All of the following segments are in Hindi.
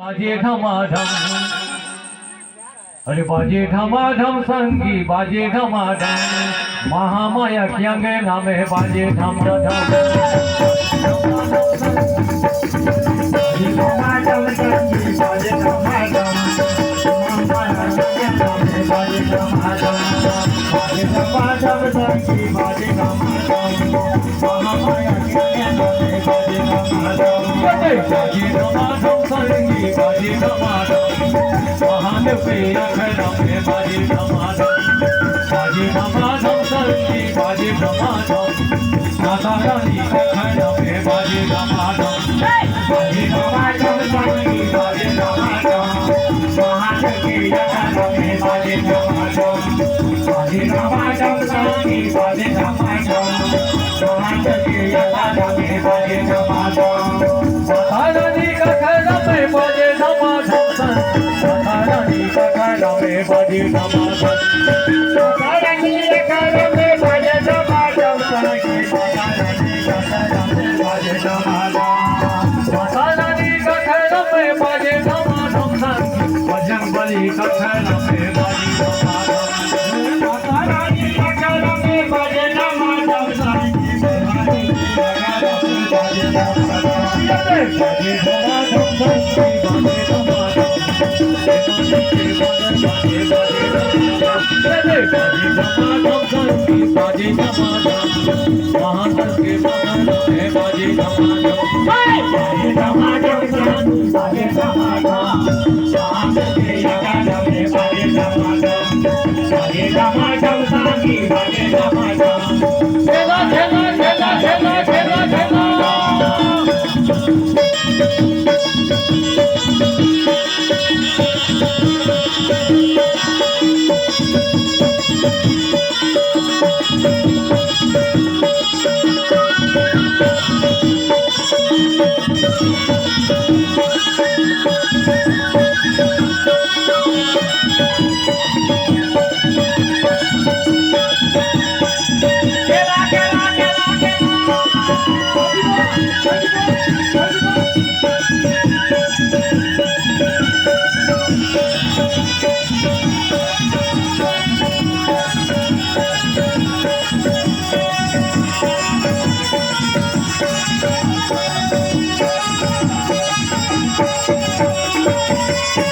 बाजे ढमाढम, अरे बाजे ढमाढम संगी बाजे ढमाढम, महामाया की अंगना में बाजे ढमाढम। ढमाढम संगी बाजे ढमाढम, महामाया की अंगना में बाजे ढमाढम। बाजे ढमाढम संगी बाजे ढमाढम, महामाया की अंगना में बाजे ढमाढम। बाजे ढमाढम संगी बाजे ढमाढम, महादेव के अखड़ा में बाजे ढमाढम। बाजे ढमाढम संगी बाजे ढमाढम, माता रानी के अखड़ा में बाजे ढमाढम। बाजे ढमाढम संगी बाजे ढमाढम, महादेव के अखड़ा में बाजे ढमाढम। बाजे ढमाढम संगी बाजे ढमाढम, महादेव के अखड़ा में बाजे ढमाढम। माता रानी का अखड़ा में बाजे ढमाढम, माता रानी का अखड़ा में बाजे ढमाढम। माता रानी के अखड़ा में बाजे ढमाढम, संगी माता रानी के अखड़ा में बाजे ढमाढम। माता रानी का अखड़ा में बाजे ढमाढम, बजरंग बली का अखड़ा में बाजे ढमाढम। माता रानी के अखड़ा में बाजे ढमाढम, संगी माता रानी के अखड़ा में बाजे ढमाढम। बाजे ढमाढम संगी बाजे ढमाढम, बाजे ढमाढम संगी बाजे ढमाढम, महादेव के अखड़ा में बाजे ढमाढम। बाजे ढमाढम संगी बाजे ढमाढम, महादेव के अखड़ा में बाजे ढमाढम। बाजे ढमाढम संगी बाजे ढमाढम। खेला खेला खेला खेला खेला खेला।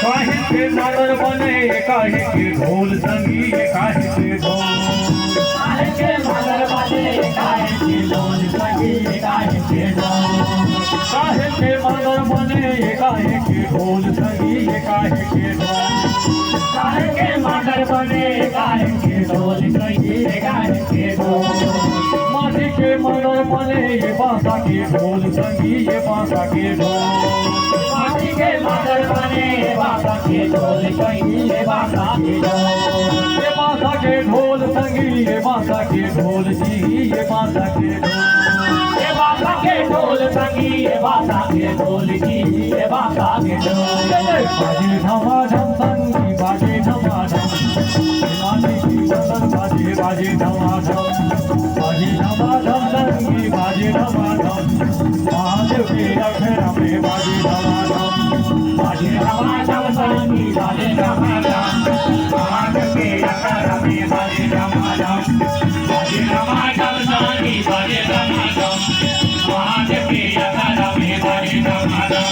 काहे के मादर बने काहे के ढोल संगी काहे के ढोल। काहे के मादर बने काहे के ढोल संगी काहे के ढोल। काहे के मादर बने काहे के ढोल संगी काहे के ढोल। काहे के मादर बने काहे के ढोल संगी काहे के ढोल। माटी के मादर बने ये बांसा के ढोल संगी ये बांसा के ढोल। माटी के मादर बने बांसा के ढोल संगी बांसा के ढोल। ये बांसा के ढोल संगी ये बांसा के ढोल जी ये बांसा के ढोल। ये बांसा के ढोल संगी ये बांसा के ढोल जी ये बांसा के ढोल। बाजे ढमाढम संगी बाजे ढमाढम, माटी की बदन बाजे बाजे ढमाढम। बाजे ढमाढम संगी बाजे ढमाढम, महादेव के अखड़ा में बाजे ढमाढम। बाजे ढमाढम संगी बाजे ढमाढम, महादेव के अखड़ा में बाजे ढमाढम। बाजे ढमाढम संगी बाजे ढमाढम, महादेव के अखड़ा में बाजे ढमाढम।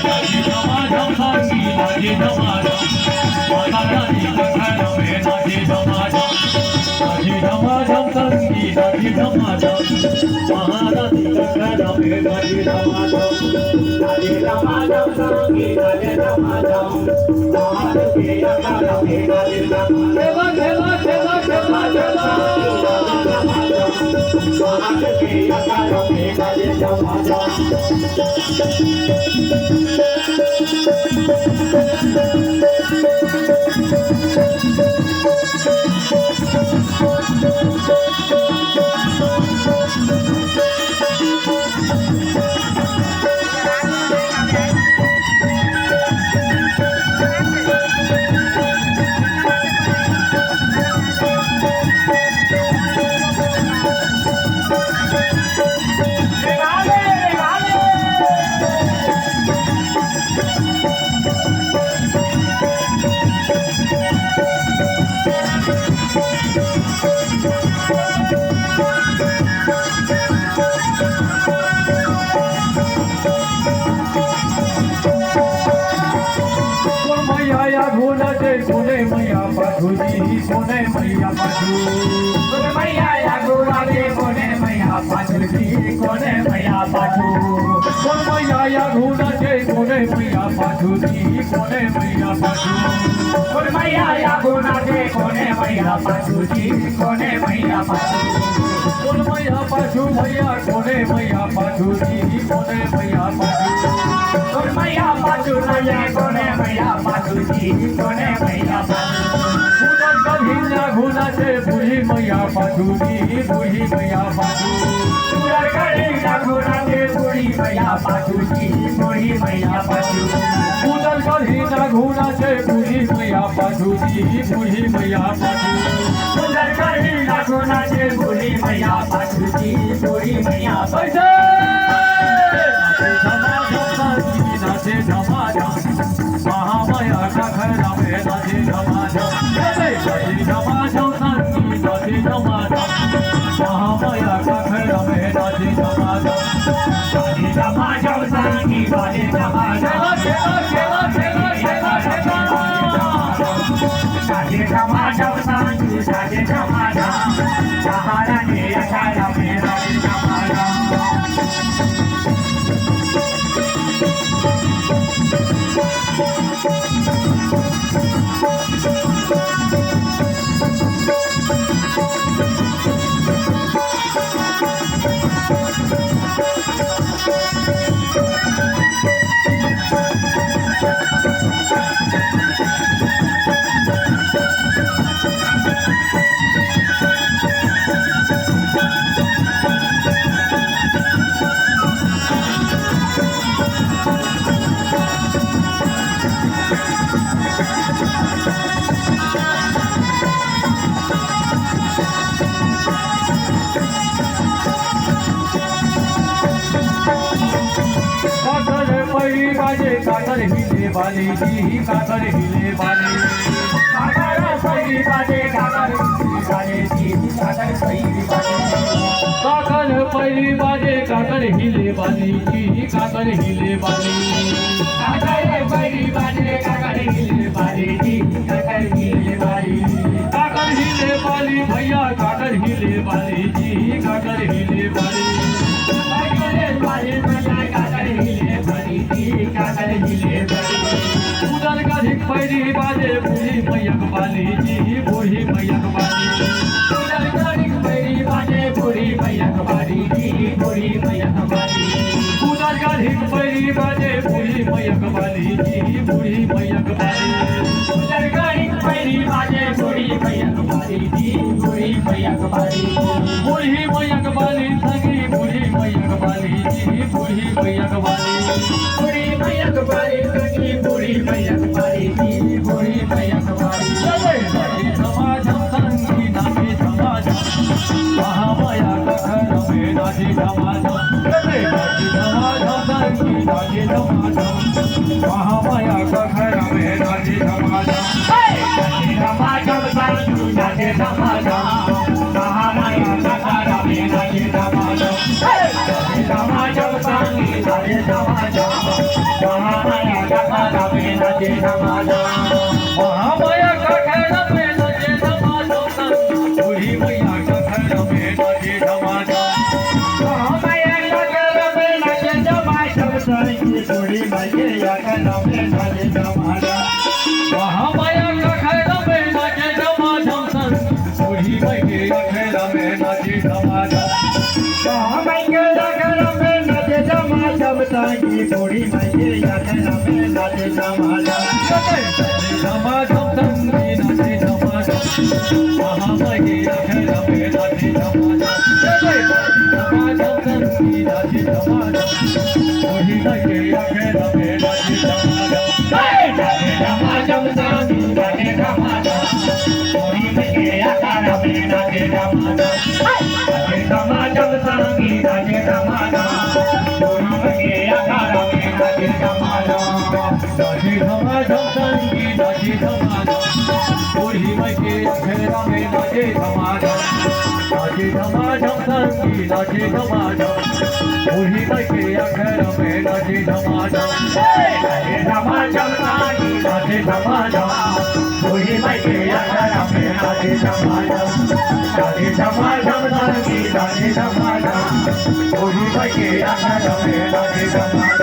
बाजे ढमाढम संगी बाजे ढमाढम, माता रानी का अखड़ा में बाजे ढमाढम। बाजे ढमाढम संगी बाजे ढमाढम, महारानी का अखड़ा में बाजे ढमाढम। बाजे ढमाढम संगी बाजे ढमाढम, महादेव के अखड़ा में बाजे ढमाढम। खेला खेला खेला खेला खेला। महादेव के अखड़ा में बाजे ढमाढम। नाचे कोने मैया पाछूजी कोने मैया पाछू कोने मैया या गुराजे कोने मैया पाछूजी कोने मैया पाछू कोन मैया या नाचे कोने मैया पाछूजी कोने मैया पाछू कोने मैया या गुराजे कोने मैया पाछूजी कोने मैया पाछू कोन मैया पाछू मैया कोने मैया पाछूजी कोने मैया पाछू कोने मैया पाछू नये कोने मैया पाछूजी कोने मैया पाछू पूजन कभी ना घुना से बूढ़ी मैया पाछूजी बूढ़ी मैया पाछू पूजन कभी ना घुना से बूढ़ी मैया पाछूजी बूढ़ी मैया पाछू पूजन कभी ना घुना से बूढ़ी मैया पाछूजी बूढ़ी मैया पाछू पूजन कभी ना घुना से बूढ़ी मैया पाछूजी बूढ़ी मैया पाछू नाचे धमाधम महामाया का खैरा में नाचे धमाधम नाचे धमाधम संगी नाचे धमाधम महामाया का खैरा में नाचे धमाधम नाचे धमाधम संगी नाचे धमाधम नाचे धमाधम संगी नाचे धमाधम महारानी अखाड़ा में नाचे धमाधम काकर हिले वाली जी काकर हिले वाली काकर सही बाजे काकर हिले जी काकर सही बाजे काकर पहली बाजे काकर हिले वाली जी काकर हिले वाली काकर पहली बाजे काकर हिले वाली जी काकर हिले वाली काकर हिले वाली भैया काकर हिले वाली जी काकर हिले वाली काकर वाली भैया काकर हिले वाली जी काकर हिले वाली उधर का धिक पहली बाजे बूढ़ी मैयक वाली जी बूढ़ी मैयक वाली उधर का धिक पहली बाजे बूढ़ी मैयक वाली जी बूढ़ी मैयक वाली उधर का धिक पहली बाजे बूढ़ी मैयक वाली जी बूढ़ी मैयक वाली उधर का धिक पहली बाजे बूढ़ी मैयक वाली जी बूढ़ी मैयक वाली बूढ़ी मैयक वाली संगी बूढ़ी मैयक वाली जी बूढ़ी मैयक वाली बूढ़ी मैयक वाली संगी बूढ़ी मैयक वाली जी बूढ़ी मैयक वाली धमाधम संगी नाचे धमाधम महामाया का घर में नाचे धमाधम धमाधम संगी नाचे धमाधम महामाया का घर में नाचे धमाधम धमाधम संगी नाचे धमाधम महामाया का घर में नाचे धमाधम धमाधम संगी नाचे धमाधम महामाया का घर में नाचे धमाधम महामाया का घर में नाचे धमाधम बूढ़ी मैया का घर में नाचे धमाधम महामाया का घर में नाचे धमाधम संगी बूढ़ी मैया का घर में नाचे धमाधम महामाया का घर में नाचे धमाधम बूढ़ी मैया का घर में नाचे धमाधम महामाया का घर में नाचे धमाधम संगी बूढ़ी मैया का घर में नाचे धमाधम धमाधम संगी नाचे धमाधम महामाया घर में नाचे धमाधम धमाधम संगी नाचे धमाधम बूढ़ी मैया घर में नाचे धमाधम धमाधम संगी नाचे धमाधम बूढ़ी मैया का घर में नाचे धमाधम धमाधम संगी नाचे धमाधम बूढ़ी मैया का घर में नाचे धमाधम नाचे धमाधम संगी नाचे धमाधम बूढ़ी मैया घर में नाचे धमाधम नाचे धमाधम संगी नाचे धमाधम वही के अखर में नाचे धमाधम नाचे धमाधम संगी नाचे धमाधम वही के अखर में नाचे धमाधम नाचे धमाधम संगी नाचे धमाधम वही के अखर में नाचे धमाधम